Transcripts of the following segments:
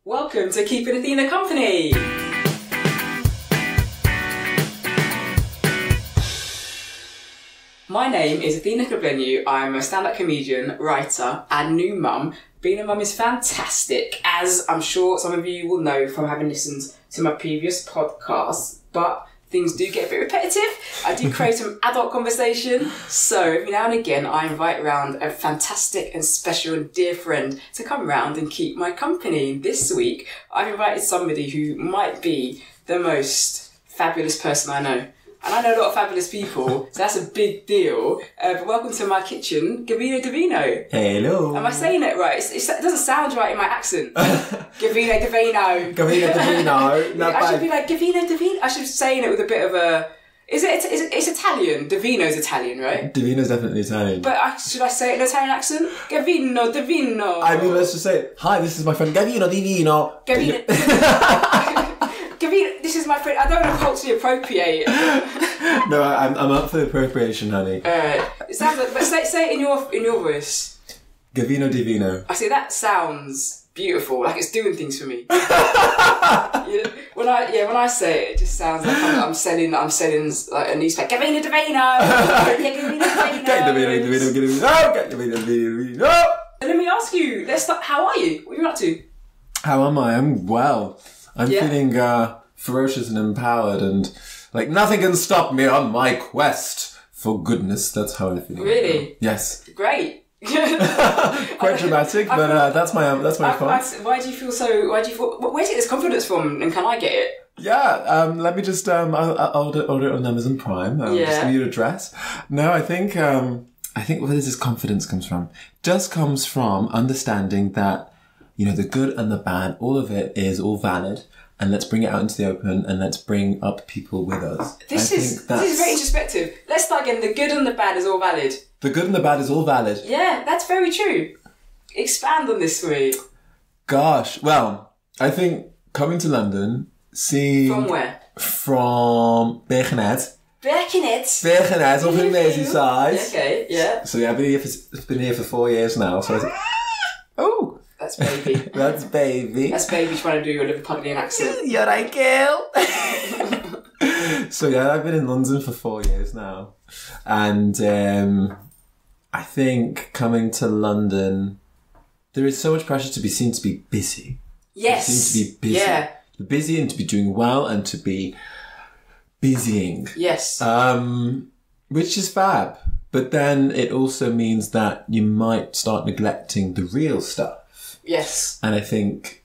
Welcome to Keeping Athena Company! My name is Athena Kablenyu. I'm a stand-up comedian, writer and new mum. Being a mum is fantastic, as I'm sure some of you will know from having listened to my previous podcasts, but things do get a bit repetitive. I do create some adult conversation, so every now and again I invite around a fantastic and special and dear friend to come round and keep my company. This week I've invited somebody who might be the most fabulous person I know. And I know a lot of fabulous people, so that's a big deal. But welcome to my kitchen, Gavino di Vino. Hello. Am I saying it right? It doesn't sound right in my accent. Gavino di Vino. Gavino di Vino. Not I should be like, Gavino di Vino. I should be saying it with a bit of a... It's Italian. Divino's Italian, right? Divino's definitely Italian. But should I say it in an Italian accent? Gavino di Vino. I mean, let's just say it. Hi, this is my friend Gavino di Vino. Gavino... Gavino, this is my friend. I don't want to culturally appropriate. No, I'm up for the appropriation, honey. It sounds like, but say it in your voice. Gavino di Vino. I see, that sounds beautiful. Like it's doing things for me. When I say it, it just sounds like I'm selling like a newspaper. Gavino di Vino. Gavino di Vino. Let me ask you. Let's start. How are you? What are you up to? How am I? I'm well. I'm feeling ferocious and empowered, and like nothing can stop me on my quest for goodness. That's how I'm feeling. Really? Yes. Great. Quite dramatic, but that's my fun. Why do you feel so? Where do you get this confidence from? And can I get it? Yeah. Let me just I'll order it on Amazon Prime. Just give me your address. No, I think where this confidence comes from just comes from understanding that, you know, the good and the bad, all of it is all valid, and let's bring it out into the open and let's bring up people with us. This is very introspective. Let's start again. The good and the bad is all valid. The good and the bad is all valid. Yeah, that's very true. Expand on this for me. Gosh, well, I think coming to London, seeing... From where? From Birkenhead. Birkenhead, up in Merseyside. Okay, yeah. So yeah, I've been here for 4 years now, so oh! That's baby. That's baby. That's baby trying to do a Liverpudlian accent. You're right, girl. So yeah, I've been in London for 4 years now. And I think coming to London, there is so much pressure to be seen to be busy. Yes. To seem to be busy. Yeah. To be busy and to be doing well and to be busying. Yes. Which is fab. But then it also means that you might start neglecting the real stuff. Yes. And I think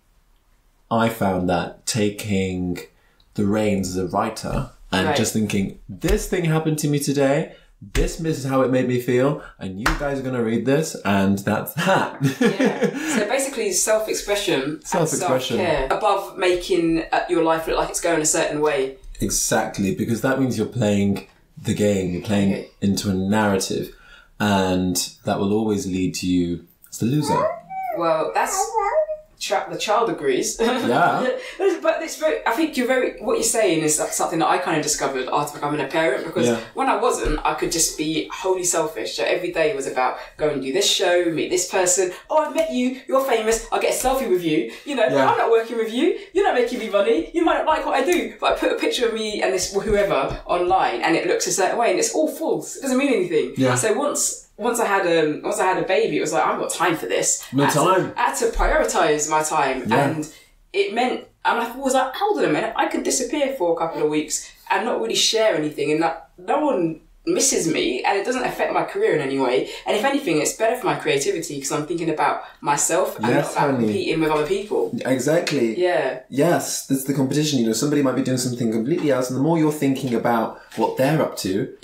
I found that taking the reins as a writer and just thinking, this thing happened to me today, this is how it made me feel, and you guys are going to read this, and that's that. Yeah. So basically self-expression and self-care above making your life look like it's going a certain way. Exactly, because that means you're playing the game, you're playing into a narrative, and that will always lead to you as the loser. Well, that's... the child agrees. Yeah. But it's I think what you're saying is something that I kind of discovered after becoming a parent, because when I wasn't, I could just be wholly selfish. So every day was about go and do this show, meet this person. Oh, I've met you, you're famous, I'll get a selfie with you. You know, I'm not working with you, you're not making me money, you might not like what I do, but I put a picture of me and this whoever online and it looks a certain way and it's all false. It doesn't mean anything. Yeah. So once I had a baby, it was like, I haven't got time for this. I had to prioritise my time, and it meant, and I was like, hold on a minute, I could disappear for a couple of weeks and not really share anything, and that no one misses me, and it doesn't affect my career in any way. And if anything, it's better for my creativity because I'm thinking about myself and not about competing with other people. Exactly. Yeah. Yes, that's the competition. You know, somebody might be doing something completely else, and the more you're thinking about what they're up to,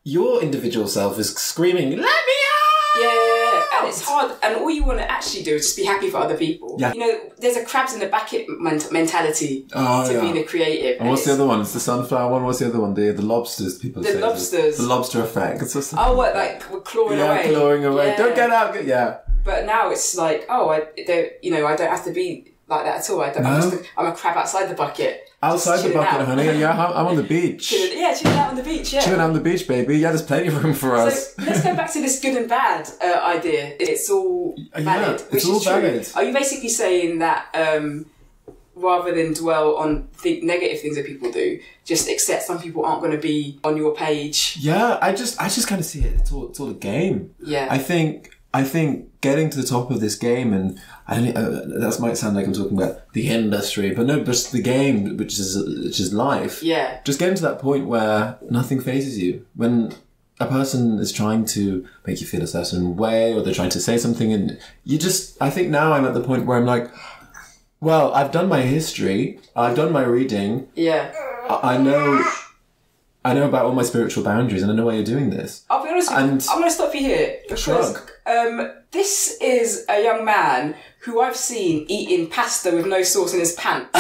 your individual self is screaming, "Let me out!" Yeah, and it's hard, and all you want to actually do is just be happy for other people. Yeah. You know, there's a crabs in the bucket mentality to being a creative. And what's the other one? It's the sunflower one. What's the other one? The lobsters, people say. The lobsters. The lobster effect. Like we're clawing away. Yeah, clawing away. Yeah. Don't get out. Yeah. But now it's like, I don't have to be like that at all. I'm a crab outside the bucket. Outside the bucket, honey. Yeah, I'm on the beach. Chilling out on the beach, Chilling out on the beach, baby. Yeah, there's plenty of room for us. So let's go back to this good and bad idea. It's all valid. It's all valid. Are you basically saying that rather than dwell on negative things that people do, just accept some people aren't going to be on your page. Yeah, I just kind of see it. It's all a game. Yeah. I think getting to the top of this game, and that might sound like I'm talking about the industry, but no, just the game, which is life. Yeah. Just getting to that point where nothing phases you. When a person is trying to make you feel a certain way, or they're trying to say something, and I think now I'm at the point where I'm like, well, I've done my history, I've done my reading. Yeah. I know about all my spiritual boundaries, and I know why you're doing this. I'll be honest with you, I'm going to stop you here. Because this is a young man who I've seen eating pasta with no sauce in his pants.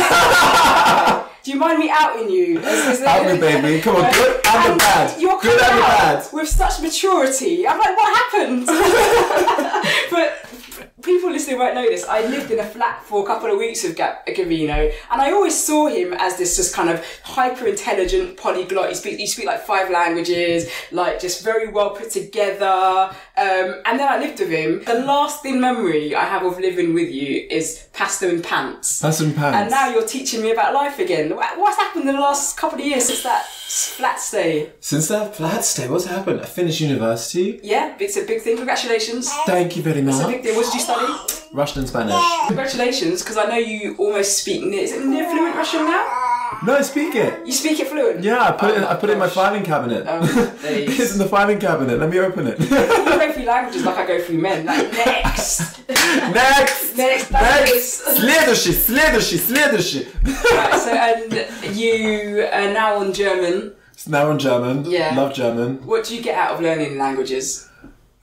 Do you mind me outing you? Out me, baby. Come on, good and bad. You're coming out with such maturity. I'm like, what happened? But people listening won't know this. I lived in a flat for a couple of weeks with Gavino, and I always saw him as this just kind of hyper-intelligent polyglot. You speak like 5 languages, like just very well put together. And then I lived with him. The lasting memory I have of living with you is pasta and pants. Pasta and pants. And now you're teaching me about life again. What's happened in the last couple of years since that flat stay? Since that flat stay, what's happened? I finished university. Yeah, it's a big thing. Congratulations. Thank you very much. It's a big thing. What did you study? Russian and Spanish. Congratulations, because I know you almost speak is it near fluent Russian now? No, I speak it. You speak it fluent? Yeah, I put it in my filing cabinet. It's in the filing cabinet. Let me open it. I go through languages like I go through men. Like, next. Следующий. Right, so, and you are now on German. Now on German. Yeah. Love German. What do you get out of learning languages?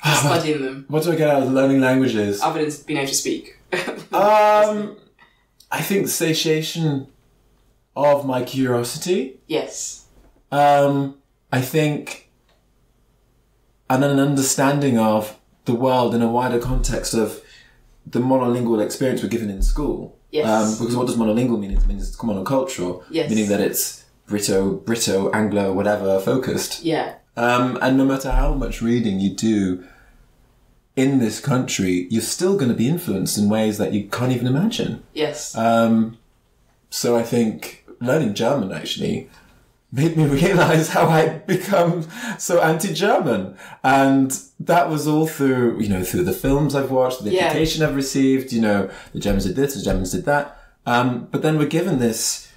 Studying them? What do I get out of learning languages? Other than being able to speak. I think satiation of my curiosity. Yes. I think and an understanding of the world in a wider context of the monolingual experience we're given in school. Yes. Because what does monolingual mean? It means it's monocultural. Yes. Meaning that it's Brito, Anglo, whatever, focused. Yeah. And no matter how much reading you do in this country, you're still going to be influenced in ways that you can't even imagine. Yes. So I think learning German actually made me realise how I'd become so anti-German. And that was all through the films I've watched, the education I've received, the Germans did this, the Germans did that. But then we're given this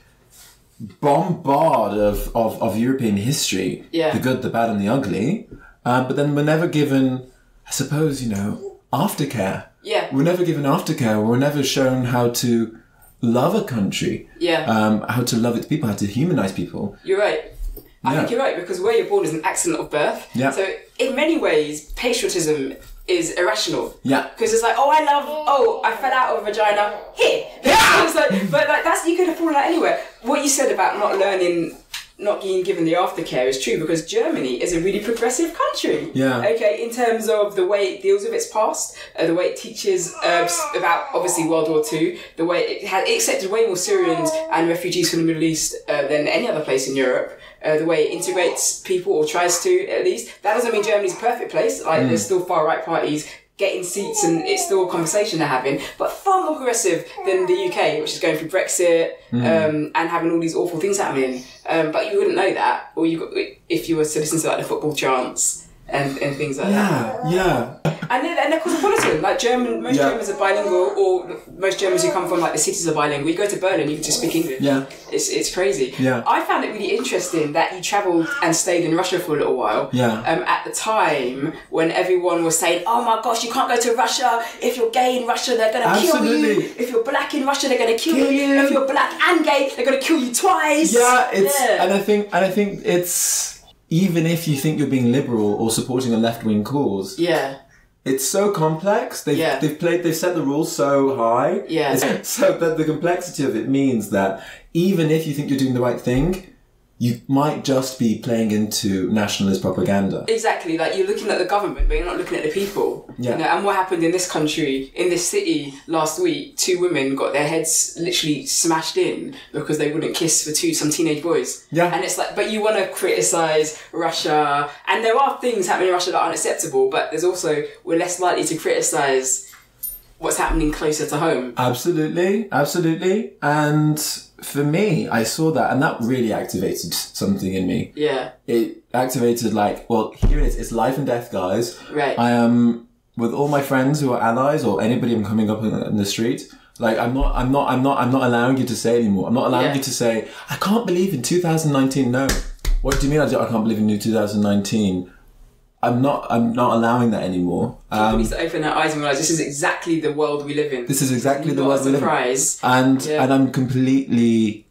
bombard of European history, the good, the bad and the ugly. But then we're never given, I suppose, aftercare. Yeah. We're never given aftercare. We're never shown how to love a country. Yeah. How to love its people, how to humanize people. You're right. I think you're right, because where you're born is an accident of birth. Yeah. So in many ways, patriotism is irrational. Yeah. Because it's like, I fell out of a vagina here. Yeah. It's like, but that's, you could have fallen out anywhere. What you said about not being given the aftercare is true, because Germany is a really progressive country. Yeah. Okay, in terms of the way it deals with its past, the way it teaches about, obviously, World War II, the way it accepted way more Syrians and refugees from the Middle East than any other place in Europe. The way it integrates people, or tries to at least. That doesn't mean Germany's a perfect place. There's still far-right parties getting seats, and it's still a conversation they're having, but far more progressive than the UK, which is going through Brexit and having all these awful things happening. But you wouldn't know that, or if you were to listen to the football chants and things like that. Yeah. And they're cosmopolitan. Most Germans are bilingual, or most Germans who come from the cities are bilingual. You go to Berlin, you can just speak English. Yeah. It's crazy. Yeah. I found it really interesting that you travelled and stayed in Russia for a little while. Yeah. At the time when everyone was saying, "Oh my gosh, you can't go to Russia. If you're gay in Russia, they're gonna kill you. If you're black in Russia, they're gonna kill you. If you're black and gay, they're gonna kill you twice." Yeah. And I think it's, even if you think you're being liberal or supporting a left-wing cause, it's so complex. They've set the rules so high. Yeah. So that the complexity of it means that even if you think you're doing the right thing, you might just be playing into nationalist propaganda. Exactly, you're looking at the government, but you're not looking at the people. Yeah. And what happened in this country, in this city last week, 2 women got their heads literally smashed in because they wouldn't kiss for some teenage boys. Yeah. And it's but you want to criticise Russia, and there are things happening in Russia that are unacceptable, but there's also, we're less likely to criticise what's happening closer to home. Absolutely, absolutely. And for me, I saw that, and that really activated something in me. Yeah. It activated like, well, here it is. It's life and death, guys. Right. I am with all my friends who are allies or anybody I'm coming up in the street. Like, I'm not allowing you to say anymore. I'm not allowing you to say, I can't believe in 2019. No. What do you mean I can't believe in 2019? I'm not allowing that anymore. People need to open their eyes and realise this is exactly the world we live in. This is exactly the world we live in. Surprise. And I'm completely,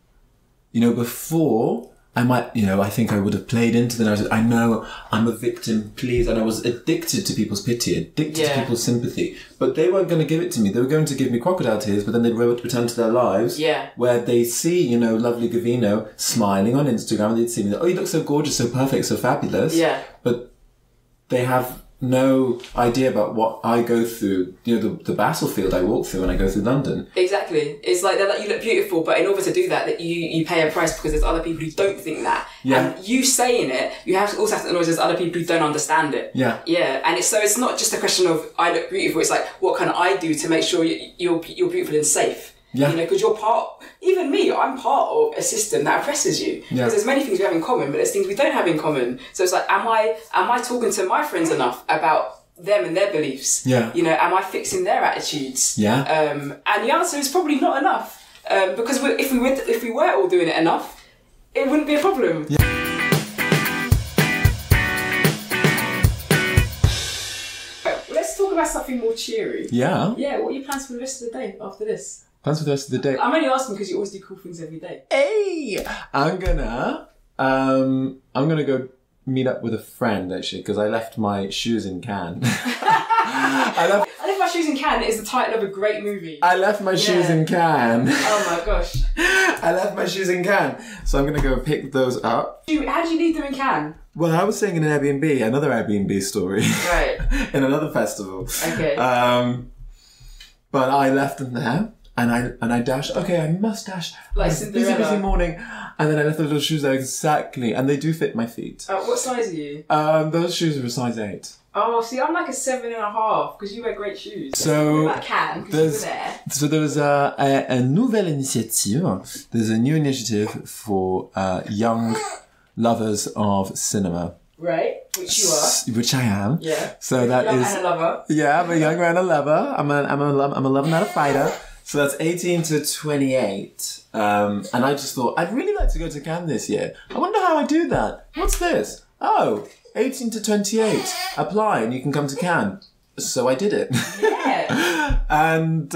before I might, I think I would have played into the narrative. I know I'm a victim, please. And I was addicted to people's pity, addicted to people's sympathy. But they weren't going to give it to me. They were going to give me crocodile tears, but then they'd return to their lives. Yeah. Where they see, lovely Gavino smiling on Instagram, and they'd see me, oh, you look so gorgeous, so perfect, so fabulous. Yeah. But they have no idea about what I go through, the battlefield I walk through when I go through London. Exactly. It's like they're like, you look beautiful, but in order to do that you pay a price because there's other people who don't think that. Yeah. And you saying it, you also have to acknowledge there's other people who don't understand it. Yeah. Yeah. And it's not just a question of I look beautiful, it's like, what can I do to make sure you're beautiful and safe? Yeah. Because you're even me, I'm part of a system that oppresses you. Because there's many things we have in common, but there's things we don't have in common. So it's like, am I talking to my friends enough about them and their beliefs? Yeah. Am I fixing their attitudes? Yeah. And the answer is probably not enough. Because if we were all doing it enough, it wouldn't be a problem. Yeah. Let's talk about something more cheery. Yeah. Yeah, what are your plans for the rest of the day after this? Plans for the rest of the day? I'm only asking because you always do cool things every day. Hey! I'm gonna go meet up with a friend, actually, because I left my shoes in Cannes. I left my shoes in Cannes is the title of a great movie. I left my shoes in Cannes. Oh my gosh. I left my shoes in Cannes. So I'm gonna go pick those up. How did you leave them in Cannes? Well, I was staying in an Airbnb, another Airbnb story. Right. In another festival. Okay. But I left them there. And I dashed, okay, I must dash. Like Cinderella. Busy morning. And then I left the little shoes there exactly. And they do fit my feet. What size are you? Those shoes are a size 8. Oh, see, I'm like a 7.5 because you wear great shoes. So, I can because you were there. So there was a nouvelle initiative. There's a new initiative for young lovers of cinema. Right, which you are. Which I am. Yeah. So that young is. And a lover. Yeah, I'm a young and a lover. I'm a lover, not a fighter. So that's 18 to 28. And I just thought, I'd really like to go to Cannes this year. I wonder how I do that. What's this? Oh, 18 to 28. Apply and you can come to Cannes. So I did it. Yeah. And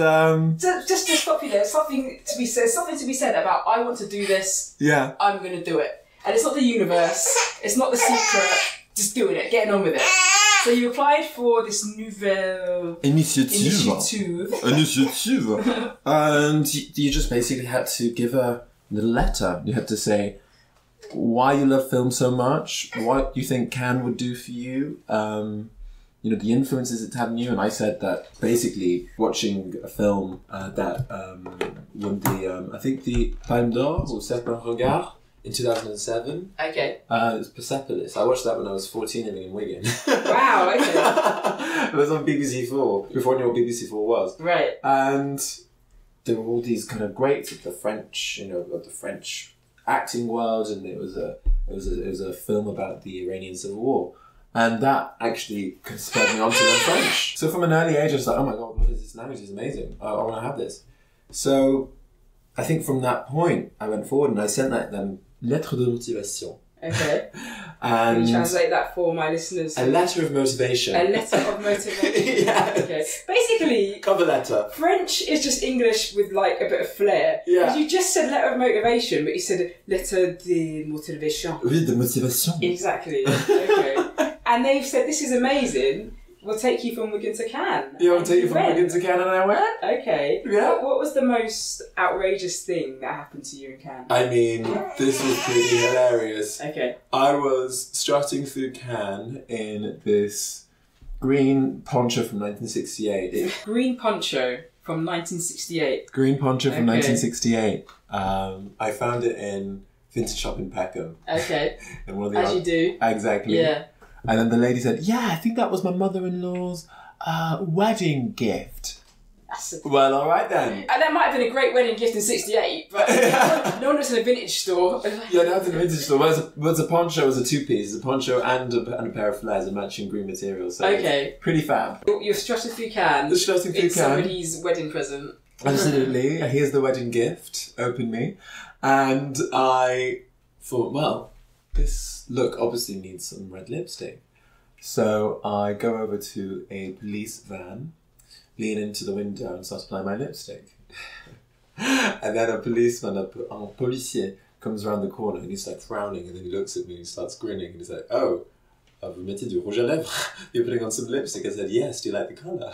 just to stop you there, something to be said about I want to do this. Yeah. I'm going to do it. And it's not the universe. It's not the secret. Just doing it. Getting on with it. So you applied for this nouvelle initiative. And you just basically had to give a little letter. You had to say why you love film so much, what you think Cannes would do for you, the influences it had on you. And I said that basically watching a film that won the, I think the Palme d'Or or Certain Regard in 2007. Okay. It's Persepolis. I watched that when I was 14 living in Wigan. Wow, okay. It was on BBC 4, before I knew what BBC 4 was. Right. And there were all these kind of greats of the French, of the French acting world, and it was a film about the Iranian Civil War. And that actually spurred me on to learn French. So from an early age, I was like, oh my God, what is this language? It's amazing. I want to have this. So I think from that point, I went forward and I sent them lettre de motivation. Okay. And can you translate that for my listeners? A letter of motivation. A letter of motivation. Yeah. Okay. Basically, cover letter. French is just English with like a bit of flair. Yeah. Because you just said letter of motivation, but you said lettre de motivation. Oui, de motivation. Exactly. Okay. And they've said this is amazing. We'll take you from Wigan to Cannes. Yeah, we'll take you from Wigan to Cannes, and I went. Okay. Yeah. What was the most outrageous thing that happened to you in Cannes? I mean, this was pretty hilarious. Okay. I was strutting through Cannes in this green poncho from 1968. Green poncho from 1968. Green poncho from 1968. I found it in Vintage Shop in Peckham. Okay. In one of the As you do. Exactly. Yeah. And then the lady said, yeah, I think that was my mother-in-law's wedding gift. Well, all right then. And that might have been a great wedding gift in '68, but no one looks in a vintage store. Yeah, no, it's in a vintage store. Well, it's a poncho, it was a two-piece. It's a poncho and a pair of flares, a matching green material. So okay. Pretty fab. You're strutting through Cannes. Strutting through It's somebody's wedding present. Absolutely. Here's the wedding gift. Open me. And I thought, well, this look obviously needs some red lipstick. So I go over to a police van, lean into the window and start applying my lipstick. And then a policeman, un policier, comes around the corner and he's like frowning, and then he looks at me and he starts grinning and he's like, oh, vous mettez du rouge à lèvres? You're putting on some lipstick? I said, yes, do you like the colour?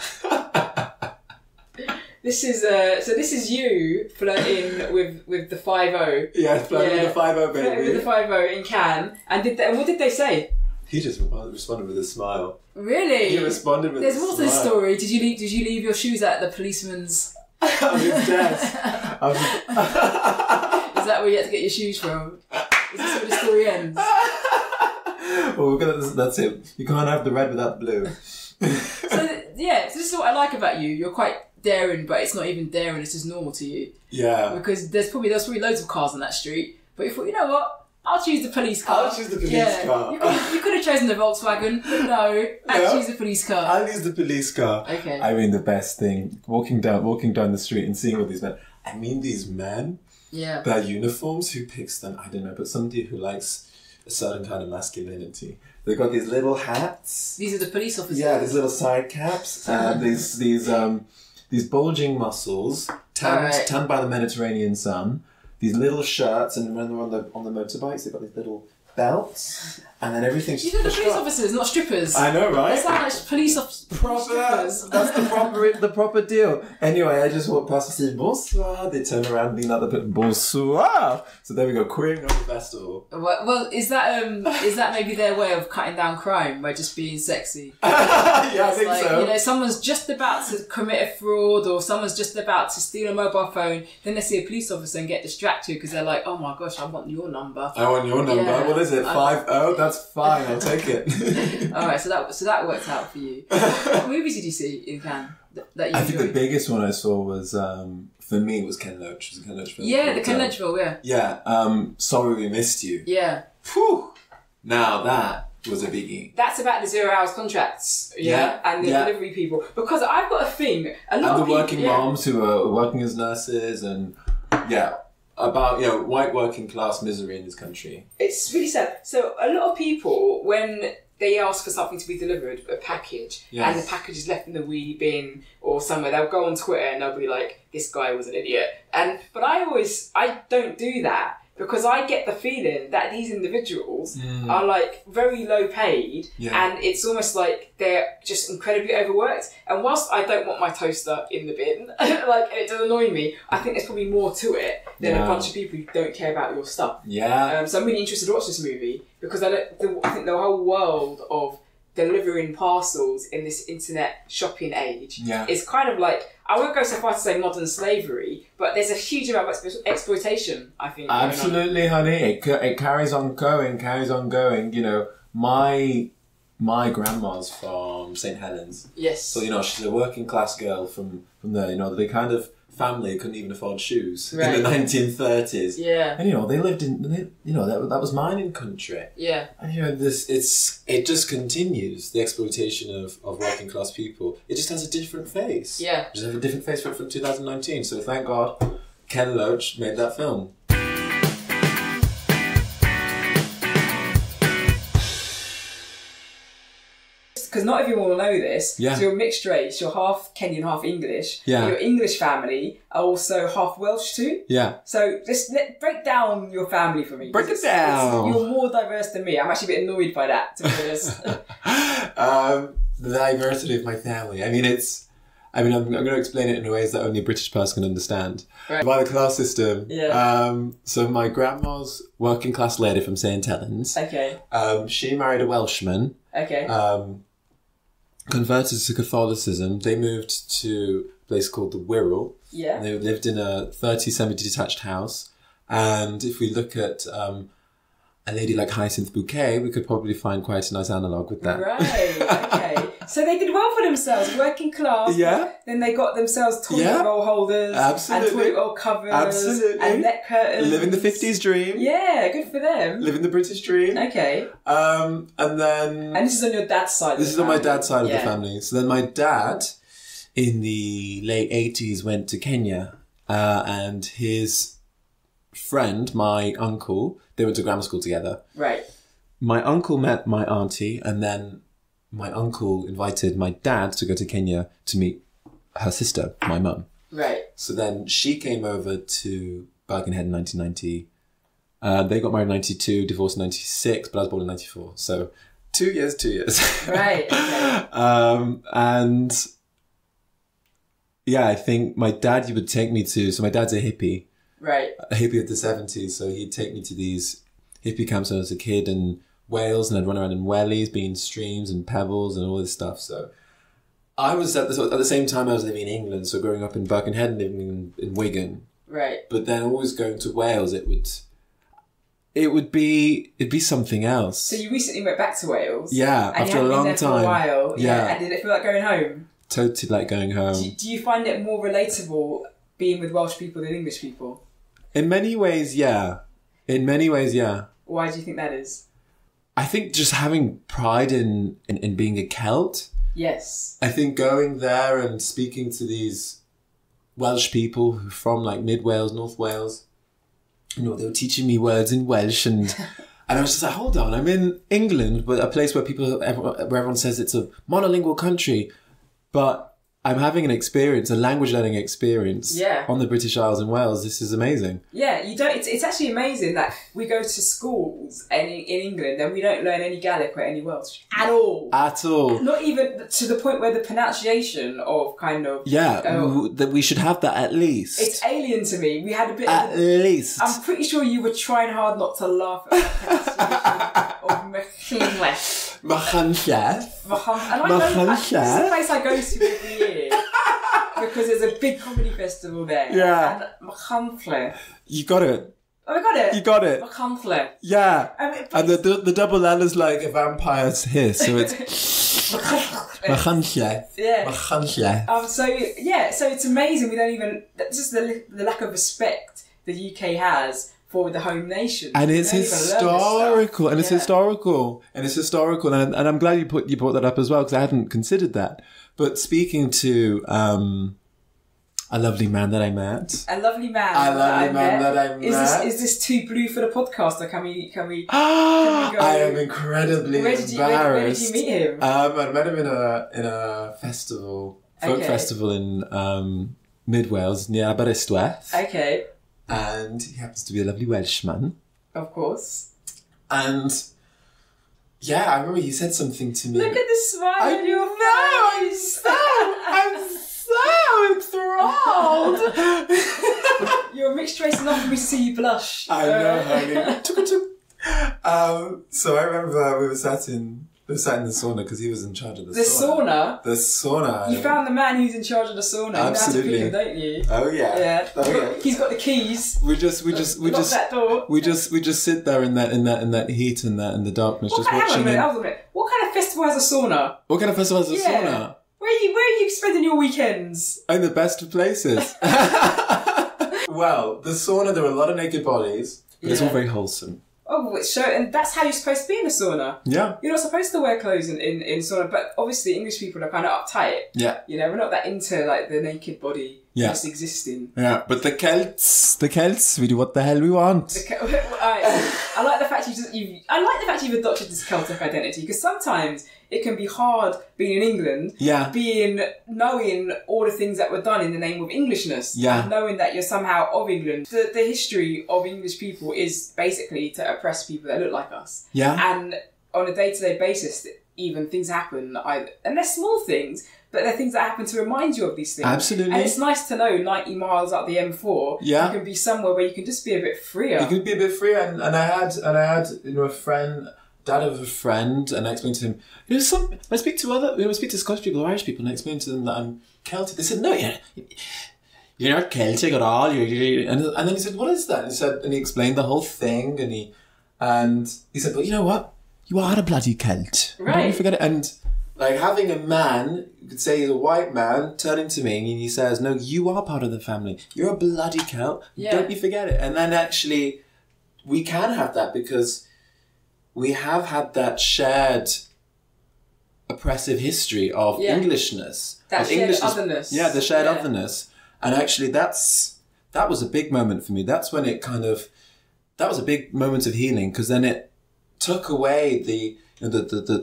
This is you flirting with the 5-0. Yeah, flirting with the 5-0, baby. Flirting with the 5-0 in Cannes. And what did they say? He just responded with a smile. Really? He responded with a smile. There's more to this story. Did you leave your shoes at the policeman's? On his desk. Is that where you had to get your shoes from? Is this where the story ends? Well, that's it. You can't have the red without the blue. So this is what I like about you. You're quite daring, but it's not even daring. It's just normal to you. Yeah. Because there's probably loads of cars on that street, but you thought, you know what? I'll choose the police car. I'll choose the police car. You could have chosen the Volkswagen, but no, I'll choose the police car. I'll use the police car. Okay. I mean, the best thing, walking down the street and seeing all these men. I mean, these men, their uniforms, who picks them? I don't know, but somebody who likes a certain kind of masculinity. They've got these little hats. These are the police officers. Yeah, these little side caps. These bulging muscles, tanned by the Mediterranean sun. These little shirts, and when they're on the motorbikes, they've got these little belts, and then everything's These are the police officers, not strippers. I know, right? They sound like police strippers. That's the proper deal. Anyway, I just walked past and said, bonsoir. They turn around and lean out the pit, bonsoir. So there we go, queering on the festival. Well, is that maybe their way of cutting down crime by just being sexy? Yeah, I think so. You know, someone's just about to commit a fraud, or someone's just about to steal a mobile phone. Then they see a police officer and get distracted because they're like, "Oh my gosh, I want your number." I want your number. Yeah. What is it? 50? That's fine. I'll take it. All right, so that worked out for you. What movies did you see in Cannes that you enjoyed? I think the biggest one I saw was for me was Ken Loach. It was a Ken Loach film. Yeah, the Ken Loach film. Yeah. Yeah. Sorry We Missed You. Yeah. Whew. Now that was a biggie. That's about the 0 hours contracts, and the delivery people. Because I've got a thing. A lot of the working moms who are working as nurses, and about white working class misery in this country. It's really sad. So a lot of people, when they ask for something to be delivered, a package, and the package is left in the wee bin or somewhere, they'll go on Twitter and they'll be like, "This guy was an idiot." But I don't do that. Because I get the feeling that these individuals are like very low paid, and it's almost like they're just incredibly overworked. And whilst I don't want my toaster in the bin, and it does annoy me, I think there's probably more to it than a bunch of people who don't care about your stuff. Yeah. So I'm really interested to watch this movie because I think the whole world of delivering parcels in this internet shopping age is kind of like, I won't go so far to say modern slavery, but there's a huge amount of exploitation, I think. Absolutely, honey. It carries on going. You know, my grandma's from St. Helens. Yes. So, she's a working class girl from there. The kind of family couldn't even afford shoes in the 1930s. Yeah. And they lived in that was mining country. Yeah. And it just continues, the exploitation of working class people. It just has a different face. Yeah. It just has a different face from 2019. So thank God Ken Loach made that film. Because not everyone will know this. Yeah. So you're mixed race. You're half Kenyan, half English. Yeah. Your English family are also half Welsh too. Yeah. So let's break down your family for me. Break it down. You're more diverse than me. I'm actually a bit annoyed by that, to be honest. The diversity of my family. I'm going to explain it in ways that only a British person can understand. Right. By the class system. Yeah. So my grandma's working class lady from St. Helens. Okay. She married a Welshman. Okay. Converted to Catholicism. They moved to a place called the Wirral. Yeah. And they lived in a 30 semi-detached house. And if we look at a lady like Hyacinth Bouquet, we could probably find quite a nice analogue with that. Right, okay. So they did well for themselves, working class. Yeah. Then they got themselves toilet roll holders. Absolutely. And toilet roll covers. Absolutely. And net curtains. Living the 50s dream. Yeah, good for them. Living the British dream. Okay. And then... And this is on your dad's side of the family. This is on my dad's side of the family. So then my dad, in the late 80s, went to Kenya. And his friend, my uncle, they went to grammar school together. Right. My uncle met my auntie, and then my uncle invited my dad to go to Kenya to meet her sister, my mum. Right. So then she came over to Birkenhead in 1990. They got married in 92, divorced in 96, but I was born in 94. So 2 years. Right. Okay. And yeah, I think my dad would take me to, so my dad's a hippie. Right. A hippie of the 70s. So he'd take me to these hippie camps when I was a kid in Wales, and I'd run around in wellies, be in streams and pebbles and all this stuff. So I was at the same time I was living in England, so growing up in Birkenhead and living in Wigan. Right. But then always going to Wales, it'd be something else. So you recently went back to Wales. Yeah, and after a long time. For a while. Yeah. And did it feel like going home? Totally like going home. Do you find it more relatable being with Welsh people than English people? In many ways, yeah. Why do you think that is? I think just having pride in being a Celt. Yes. I think going there and speaking to these Welsh people who are from like Mid Wales, North Wales, they were teaching me words in Welsh, and I was just like, hold on, I'm in England, but a place where everyone says it's a monolingual country, but I'm having an experience, a language learning experience on the British Isles in Wales. This is amazing. Yeah, it's actually amazing that we go to schools in England and we don't learn any Gaelic or any Welsh at all. At all. Not even to the point where the pronunciation of kind of... Yeah, that we should have that at least. It's alien to me. We had a bit at least. I'm pretty sure you were trying hard not to laugh at the pronunciation of Machynlleth. Machynlleth. And I know this is a place I go to every year because there's a big comedy festival there. Yeah. And Machynlleth. You got it. Oh, I got it. You got it. Machynlleth. Yeah. And the double L is like a vampire's hiss, so it's Machynlleth. Yeah. Machynlleth. So it's amazing. We don't even just the lack of respect the UK has for the home nation. And it's historical. And it's historical. And I'm glad you brought that up as well, because I hadn't considered that. But speaking to a lovely man that I met. A lovely man that I met. Is this too blue for the podcast, or can we go? I am incredibly embarrassed. Where did you meet him? I met him in a festival, folk festival in Mid Wales near Aberystwyth. Okay. And he happens to be a lovely Welshman. Of course. And yeah, I remember he said something to me. Look at the smile on your face. I'm so enthralled. You're a mixed race, enough for me to see you blush. I know, honey. So I remember we were sat in the sauna because he was in charge of the sauna. The sauna. You found the man who's in charge of the sauna. Absolutely. You know how to pick him, don't you? Oh yeah. Yeah. Oh, yeah. He's got the keys. We just lock that door. We just sit there in that heat and in the darkness, just watching. Hang on a minute. What kind of festival has a sauna? What kind of festival has a sauna? Where are you spending your weekends? In the best of places. Well, the sauna, there are a lot of naked bodies, but it's all very wholesome. Oh, and that's how you're supposed to be in a sauna. Yeah. You're not supposed to wear clothes in sauna, but obviously English people are kind of uptight. Yeah. You know, we're not that into like the naked body just existing. Yeah, but the Celts, we do what the hell we want. I like the fact you've adopted this Celtic identity, because sometimes it can be hard being in England, knowing all the things that were done in the name of Englishness, and knowing that you're somehow of England. The history of English people is basically to oppress people that look like us. Yeah. And on a day-to-day basis, even things happen, and they're small things, but they're things that happen to remind you of these things. Absolutely. And it's nice to know 90 miles up the M4, you can be somewhere where you can just be a bit freer. You can be a bit freer, and I had a friend, dad of a friend, and I explained to him, when I speak to Scottish people or Irish people, and I explained to them that I'm Celtic, they said, no, you're not Celtic at all. And then he said, what is that? And he explained the whole thing, and he said, well, you know what? You are a bloody Celt. Right. Don't forget it. And Like having a man, you could say he's a white man, turning to me and he says, no, you are part of the family. You're a bloody Celt. Yeah. Don't you forget it. And then actually, we can have that because we have had that shared oppressive history of Englishness. That shared otherness. Yeah, the shared otherness. And actually that was a big moment for me. That's when it that was a big moment of healing because then it took away the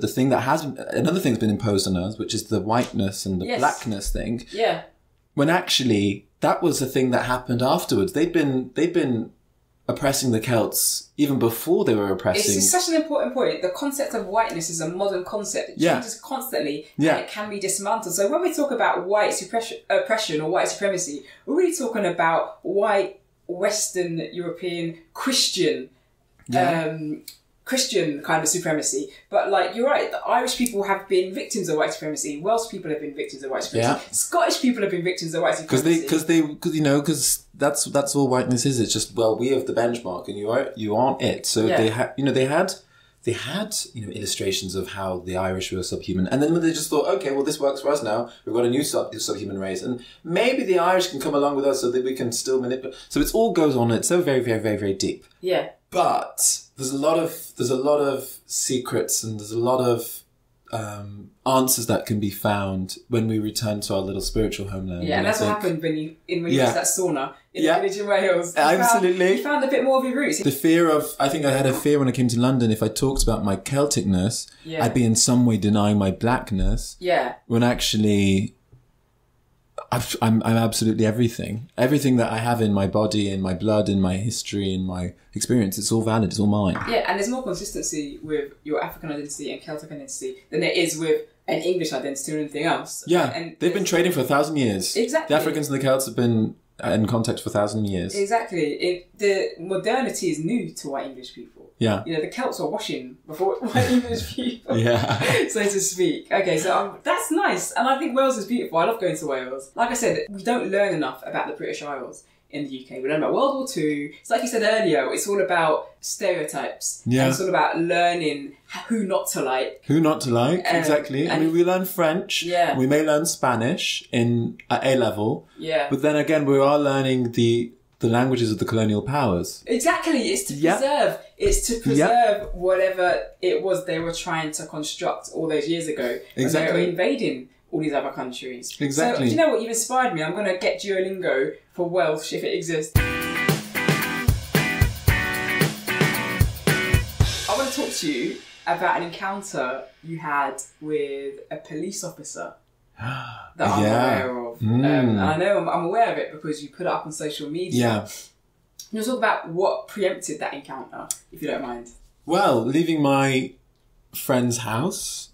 thing that has another thing's been imposed on us, which is the whiteness and the blackness thing. Yeah. When actually that was a thing that happened afterwards. They'd been oppressing the Celts even before they were oppressing. It's such an important point. The concept of whiteness is a modern concept. It changes constantly and it can be dismantled. So when we talk about white oppression or white supremacy, we're really talking about white Western European Christian Christian kind of supremacy. But like, you're right, the Irish people have been victims of white supremacy. Welsh people have been victims of white supremacy. Yeah. Scottish people have been victims of white supremacy. Because that's all whiteness is. It's just, well, we have the benchmark and you aren't it. So they had illustrations of how the Irish were subhuman. And then they just thought, okay, well, this works for us now. We've got a new subhuman race. And maybe the Irish can come along with us so that we can still manipulate. So it all goes on. It's so very, very, very, very deep. Yeah. But there's a lot of secrets and there's a lot of answers that can be found when we return to our little spiritual homeland. Yeah, and that's what happened when you went to that sauna in the village in Wales. Absolutely. You found a bit more of your roots. The fear of, I think I had a fear when I came to London, if I talked about my Celticness, I'd be in some way denying my blackness. Yeah. When actually, I'm absolutely everything. Everything that I have in my body, in my blood, in my history, in my experience, it's all valid, it's all mine. Yeah, and there's more consistency with your African identity and Celtic identity than there is with an English identity or anything else. Yeah, and they've been trading for 1,000 years. Exactly. The Africans and the Celts have been in contact for 1,000 years. Exactly. The modernity is new to white English people. Yeah. You know, the Celts were washing before white English people. Yeah. So to speak. Okay, so that's nice. And I think Wales is beautiful. I love going to Wales. Like I said, we don't learn enough about the British Isles in the UK. We learn about World War II. It's like you said earlier, it's all about stereotypes. Yeah. And it's all about learning who not to like. Who not to like, exactly. I mean, we learn French. Yeah. We may learn Spanish at A level. Yeah. But then again, we are learning the languages of the colonial powers. Exactly. It's to preserve. It's to preserve whatever it was they were trying to construct all those years ago. Exactly. When they were invading all these other countries. Exactly. So, do you know what? You've inspired me. I'm going to get Duolingo for Welsh if it exists. I want to talk to you about an encounter you had with a police officer that I'm aware of. And I know I'm aware of it because you put it up on social media. Yeah. You'll talk about what preempted that encounter, if you don't mind. Well, leaving my friend's house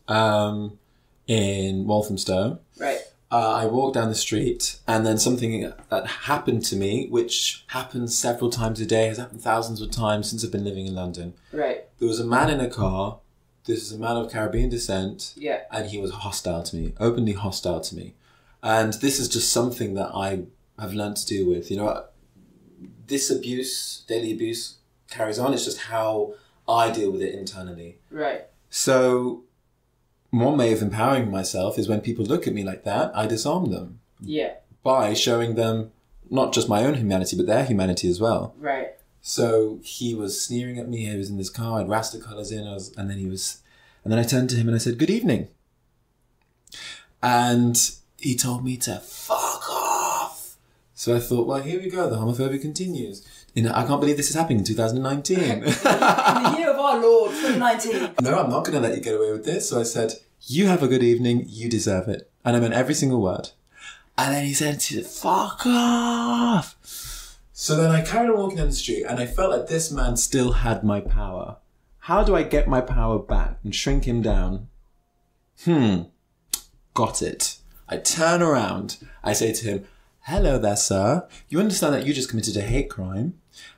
in Walthamstow. Right. I walked down the street and then something that happened to me, which happens several times a day, has happened thousands of times since I've been living in London. Right. There was a man in a car. This is a man of Caribbean descent. Yeah. And he was hostile to me, openly hostile to me. And this is just something that I have learned to deal with. You know, this abuse, daily abuse, carries on. It's just how I deal with it internally. Right. So one way of empowering myself is when people look at me like that, I disarm them. Yeah. By showing them not just my own humanity, but their humanity as well. Right. So he was sneering at me. He was in this car. I had Rasta colours in. And then I turned to him and I said, "Good evening." And he told me to fuck off. So I thought, well, here we go. The homophobia continues. I can't believe this is happening in 2019. In the year of our Lord, 2019. No, I'm not going to let you get away with this. So I said, "You have a good evening. You deserve it." And I meant every single word. And then he said, "Fuck off." So then I carried on walking down the street and I felt like this man still had my power. How do I get my power back and shrink him down? Got it. I turn around. I say to him, "Hello there, sir. You understand that you just committed a hate crime?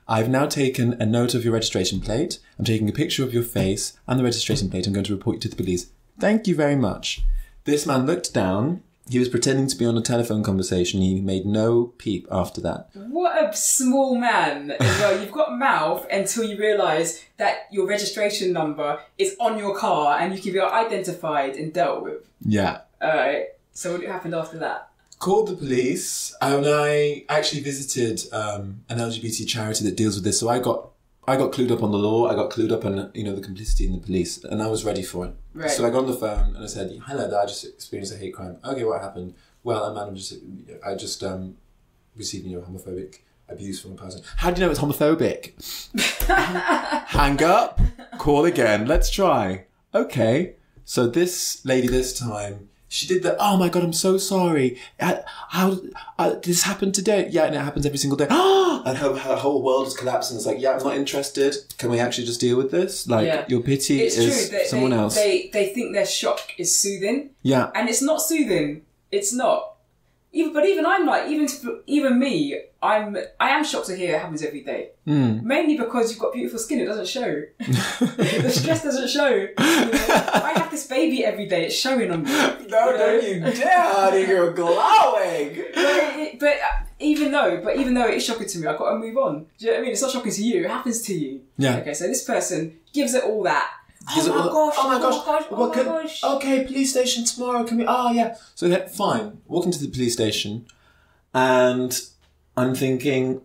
I've now taken a note of your registration plate. I'm taking a picture of your face and the registration plate. I'm going to report you to the police. Thank you very much." This man looked down He was pretending to be on a telephone conversation. He made no peep after that. What a small man as well. You've got mouth until you realise that your registration number is on your car and you can be identified and dealt with. Yeah. Alright. So what happened after that? Called the police, and I actually visited an LGBT charity that deals with this. So I got clued up on the law. I got clued up on, you know, the complicity in the police, and I was ready for it. Right. So I got on the phone and I said, "Hello there, I just experienced a hate crime." "Okay, what happened?" "Well, a man I just received, you know, homophobic abuse from a person." "How do you know it's homophobic?" "Hang up, call again. Let's try." "Okay." So this lady this time, she did the, "Oh my God, I'm so sorry. How this happened today?" "Yeah, and it happens every single day." And her whole world is collapsing. It's like, "Yeah, I'm not interested. Can we actually just deal with this? Like, your pity is someone else." They think their shock is soothing. Yeah. And it's not soothing. It's not. Even I'm like, even me, I am shocked to hear it happens every day. Mainly because you've got beautiful skin, it doesn't show. The stress doesn't show. You know? I have this baby every day, it's showing on me. No, don't you dare, honey, you're glowing. But even though it is shocking to me, I've got to move on. Do you know what I mean? It's not shocking to you, it happens to you. Yeah. Okay, so this person gives it all that. Oh my gosh. Okay, police station tomorrow. Can we? Oh, yeah. So then, fine. Walking to the police station, and I'm thinking,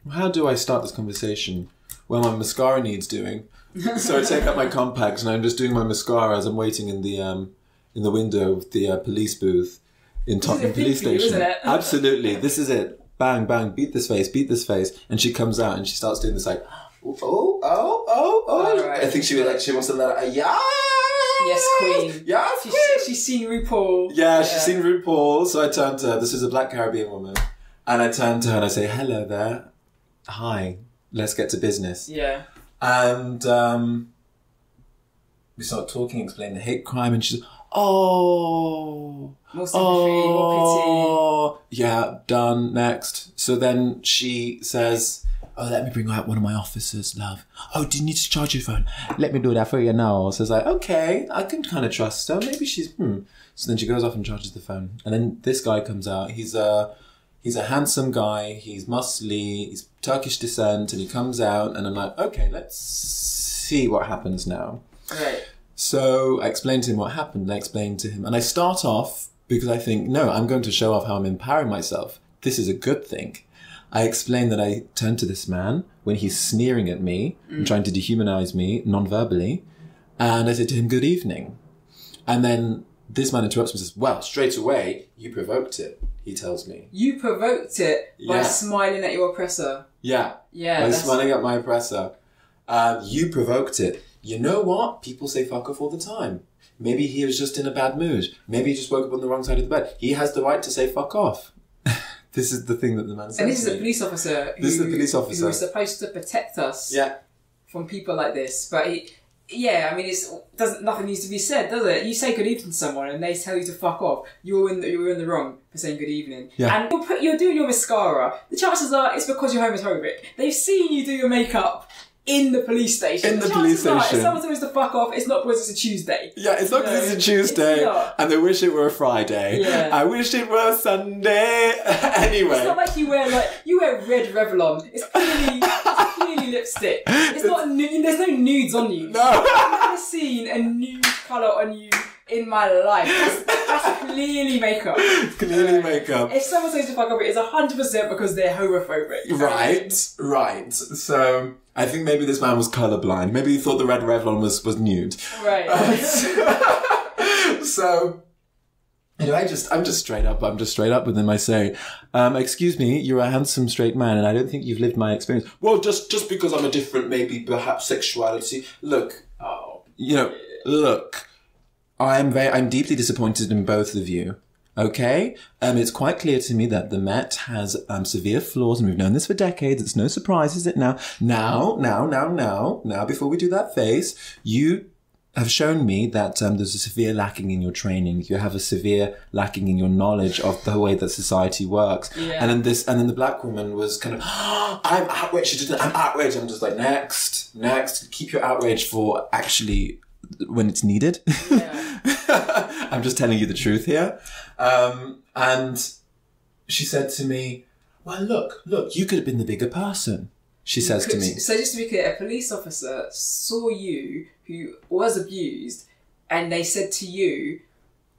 how do I start this conversation? Well, my mascara needs doing. So I take out my compacts and I'm just doing my mascara as I'm waiting in the window of the police booth in Tottenham police station. Isn't it? Absolutely. This is it. Bang, bang, beat this face. And she comes out and she starts doing this like, oh. Right. I think she wants to let out a yeah. Yes, queen. Yeah, she's seen RuPaul. Yeah, she's seen RuPaul. So I turned to her. This is a Black Caribbean woman. And I turned to her and I say, "Hello there. Hi. Let's get to business." Yeah. And we start talking, explain the hate crime, and she's, "Oh. More sympathy, more pity." Yeah, done. Next. So then she says, "Oh, let me bring out one of my officers, love. Oh, do you need to charge your phone? Let me do that for you now." So it's like, okay, I can kind of trust her. Maybe she's, So then she goes off and charges the phone. And then this guy comes out. He's a handsome guy. He's muscly. He's Turkish descent. And he comes out and I'm like, okay, let's see what happens now. Right. So I explained to him what happened. I explained to him. And I start off because I think, no, I'm going to show off how I'm empowering myself. This is a good thing. I explained that I turned to this man when he's sneering at me and trying to dehumanize me non-verbally. And I said to him, "Good evening." And then this man interrupts me and says, "Well, straight away, you provoked it," he tells me. You provoked it by smiling at your oppressor. Yeah. Yeah. By smiling at my oppressor. You provoked it. You know what? People say fuck off all the time. Maybe he was just in a bad mood. Maybe he just woke up on the wrong side of the bed. He has the right to say fuck off. This is the thing that the man says. And this is a police officer. This is the police officer who is supposed to protect us. Yeah. From people like this, but nothing needs to be said, does it? You say good evening to someone and they tell you to fuck off. You're in the wrong for saying good evening. Yeah. And you're doing your mascara. The chances are it's because you're homophobic. They've seen you do your makeup in the police station. If someone tells you to fuck off, it's not because it's a Tuesday. Yeah, it's not because it's a Tuesday. And they wish it were a Friday. Yeah. I wish it were a Sunday. Anyway. It's not like you wear red Revlon. It's clearly lipstick. It's not there's no nudes on you. No. I've never seen a nude colour on you in my life. That's clearly makeup. Clearly makeup. If someone says to fuck up, it is 100% because they're homophobic. Right. So I think maybe this man was colourblind. Maybe he thought the red Revlon was nude. Right. So I'm just straight up with him. I say, "Excuse me, you're a handsome straight man, and I don't think you've lived my experience." "Well, just because I'm a different, maybe perhaps sexuality. Look, I'm deeply disappointed in both of you. Okay? It's quite clear to me that the Met has severe flaws, and we've known this for decades. It's no surprise, is it now? Now, before we do that face, you have shown me that there's a severe lacking in your training. You have a severe lacking in your knowledge of the way that society works." Yeah. And then the black woman was kind of, "I'm outraged. I'm outraged." I'm just like, next. Keep your outrage for actually when it's needed. Yeah. I'm just telling you the truth here. And she said to me, well, look, you could have been the bigger person. She says to me. So just to be clear, a police officer saw you who was abused and they said to you,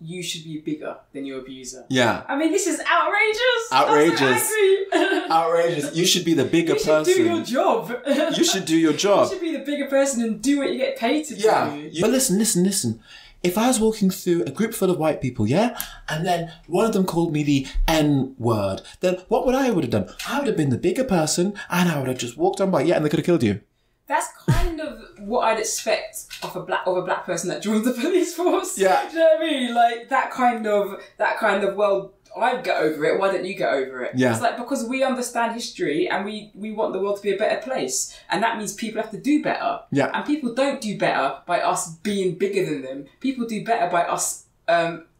you should be bigger than your abuser. Yeah. I mean, this is outrageous. Outrageous. Outrageous. You should be the bigger person. You should do your job. You should do your job. You should be the bigger person and do what you get paid to do. But listen. If I was walking through a group full of white people, yeah, and then one of them called me the N-word, then what would I have done? I would have been the bigger person and I would have just walked on by, and they could have killed you. That's kind of what I'd expect of a black person that joins the police force. Yeah. Do you know what I mean? Like that kind of well, I get over it, why don't you get over it? Yeah. It's like because we understand history and we want the world to be a better place. And that means people have to do better. Yeah. And people don't do better by us being bigger than them. People do better by us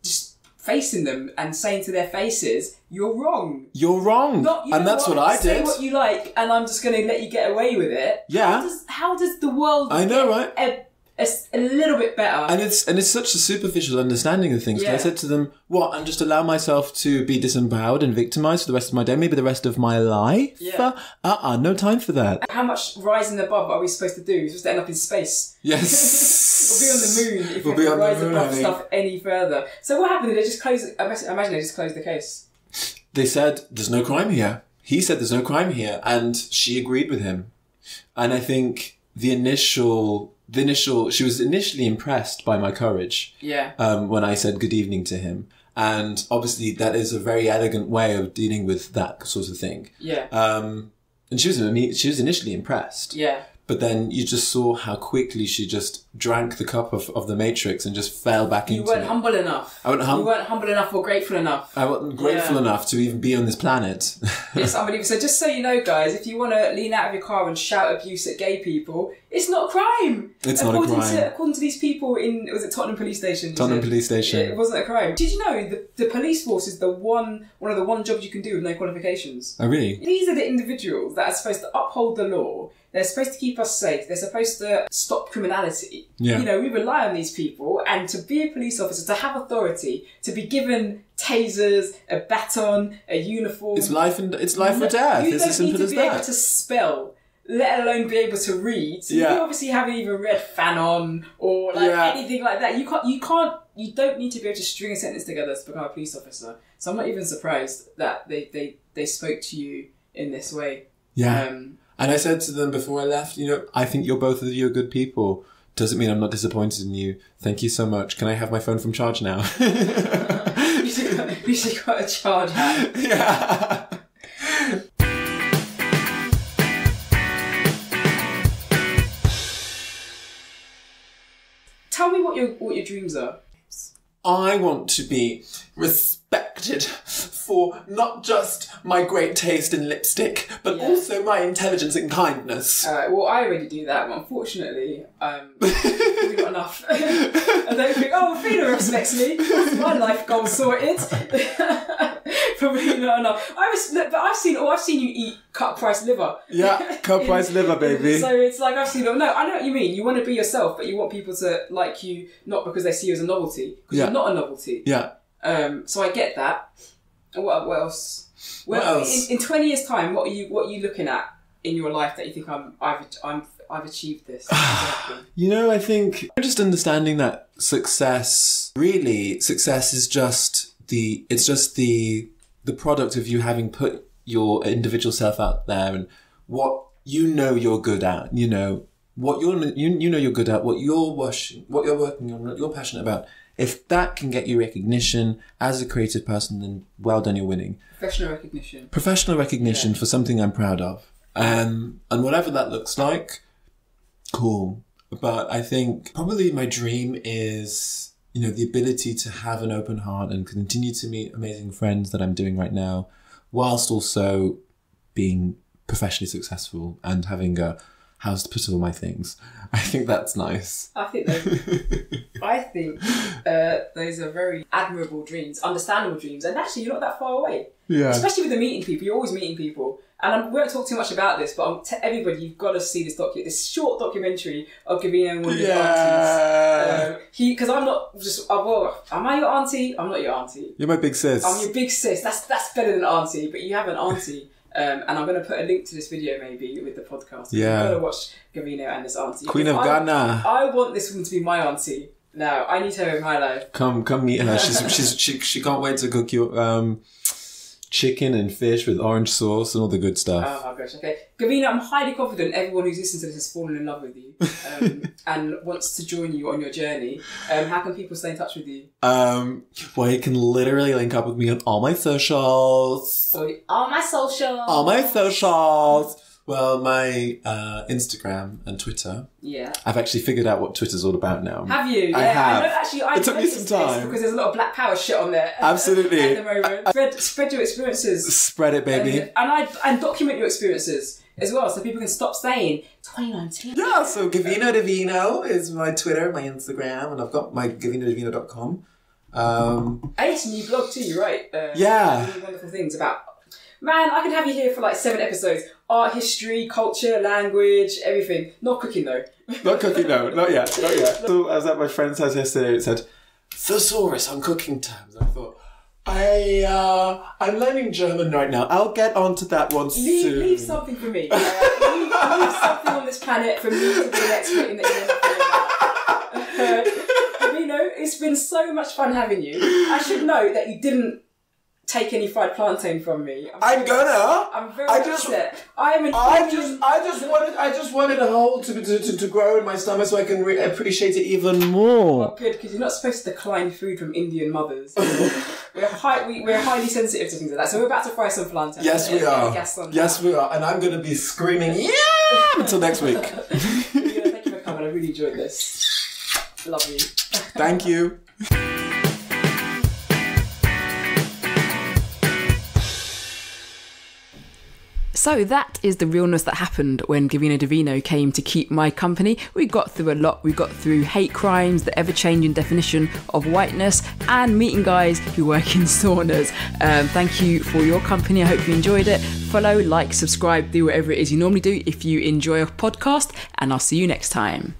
just facing them and saying to their faces, you're wrong. You're wrong. And that's what I did. Say what you like and I'm just going to let you get away with it. Yeah. How does the world I know, right? A little bit better. And it's such a superficial understanding of things. Yeah. I said to them, what, and just allow myself to be disemboweled and victimised for the rest of my day, maybe the rest of my life? Yeah. No time for that. How much rising above are we supposed to do? We're supposed to end up in space. Yes. We'll be on the moon if we rise above stuff any further. So what happened? Did they just close I imagine they just closed the case. They said, there's no crime here. He said there's no crime here. And she agreed with him. And I think she was initially impressed by my courage. Yeah. When I said good evening to him. And obviously that is a very elegant way of dealing with that sort of thing. Yeah. And she was initially impressed. Yeah. But then you just saw how quickly she just drank the cup of the Matrix and just fell back into it. You weren't humble enough. You weren't humble enough or grateful enough. I wasn't grateful enough to even be on this planet. It's unbelievable. So just so you know, guys, if you want to lean out of your car and shout abuse at gay people, it's not a crime. It's not a crime. According to these people was it Tottenham Police Station? Tottenham Police Station. It wasn't a crime. Did you know the police force is one of the jobs you can do with no qualifications? Oh, really? These are the individuals that are supposed to uphold the law. They're supposed to keep us safe. They're supposed to stop criminality. Yeah. You know, we rely on these people. And to be a police officer, to have authority, to be given tasers, a baton, a uniform. It's life or death. It's as simple as that. You don't need to be able to spell, let alone be able to read. So you obviously haven't even read Fanon or anything like that. You don't need to be able to string a sentence together to become a police officer. So I'm not even surprised that they spoke to you in this way. Yeah. And I said to them before I left, I think both of you are good people. Doesn't mean I'm not disappointed in you. Thank you so much. Can I have my phone from charge now? You should got a charge hat. Yeah. Tell me what your dreams are. I want to be respected for not just my great taste in lipstick, but also my intelligence and kindness. Well, I already do that, but unfortunately, we've got enough. I don't think, Athena respects me. That's my life goal sorted. Probably not enough. I've seen you eat cut price liver. Yeah, cut price liver, baby. So it's like I've seen. No, I know what you mean. You want to be yourself, but you want people to like you not because they see you as a novelty, because you're not a novelty. Yeah. So I get that. What else? What else? In 20 years' time, what are you looking at in your life that you think I've achieved this? Exactly. I think just understanding that success is just the product of you having put your individual self out there and what you're good at, what you're good at, what you're working on, what you're passionate about. If that can get you recognition as a creative person, then well done, you're winning. Professional recognition for something I'm proud of. And whatever that looks like, cool. But I think probably my dream is, the ability to have an open heart and continue to meet amazing friends that I'm doing right now, whilst also being professionally successful and having a house to put all my things. I think that's nice. I think those are very admirable dreams, understandable dreams, and actually you're not that far away. Yeah. Especially with the meeting people. You're always meeting people. And we won't talk too much about this, but everybody, you've got to see this short documentary of Gavino and one of his aunties. Because I'm not just, am I your auntie? I'm not your auntie. You're my big sis. I'm your big sis. That's better than auntie, but you have an auntie. And I'm going to put a link to this video maybe with the podcast. Yeah. You've got to watch Gavino and this auntie. Queen of Ghana. I want this woman to be my auntie. Now, I need her in my life. Come meet her. She can't wait to cook you chicken and fish with orange sauce and all the good stuff. Oh my gosh, okay. Gavino, I'm highly confident everyone who's listened to this has fallen in love with you and wants to join you on your journey. How can people stay in touch with you? Well, you can literally link up with me on all my socials. All my socials. Well, my Instagram and Twitter. Yeah. I've actually figured out what Twitter's all about now. Have you? Yeah, I have. I it took me some time. Because there's a lot of Black Power shit on there. Absolutely. At the moment. Spread your experiences. Spread it, baby. And document your experiences as well, so people can stop saying 2019. Yeah, so Gavino di Vino is my Twitter, my Instagram, and I've got my gavinodivino.com. Yes, and you blog too, right? Yeah. Really wonderful things about... Man, I could have you here for like 7 episodes. Art, history, culture, language, everything. Not cooking though. Not cooking, no. Not yet. So I was at my friend's house yesterday. It said, thesaurus on cooking terms. I thought, I'm learning German right now. I'll get onto that one soon. Leave something for me. Leave something on this planet for me to be an expert in the it's been so much fun having you. I should note that you didn't take any fried plantain from me. I'm very upset. I just wanted a hole to grow in my stomach so I can appreciate it even more. Well, good, because you're not supposed to decline food from Indian mothers. we're highly sensitive to things like that. So we're about to fry some plantain. Yes, we are. Yes, we are. And I'm going to be screaming, yeah, until next week. Thank you for coming. I really enjoyed this. Love you. Thank you. So that is the realness that happened when Gavino di Vino came to keep my company. We got through a lot. We got through hate crimes, the ever-changing definition of whiteness, and meeting guys who work in saunas. Thank you for your company. I hope you enjoyed it. Follow, like, subscribe, do whatever it is you normally do if you enjoy a podcast, and I'll see you next time.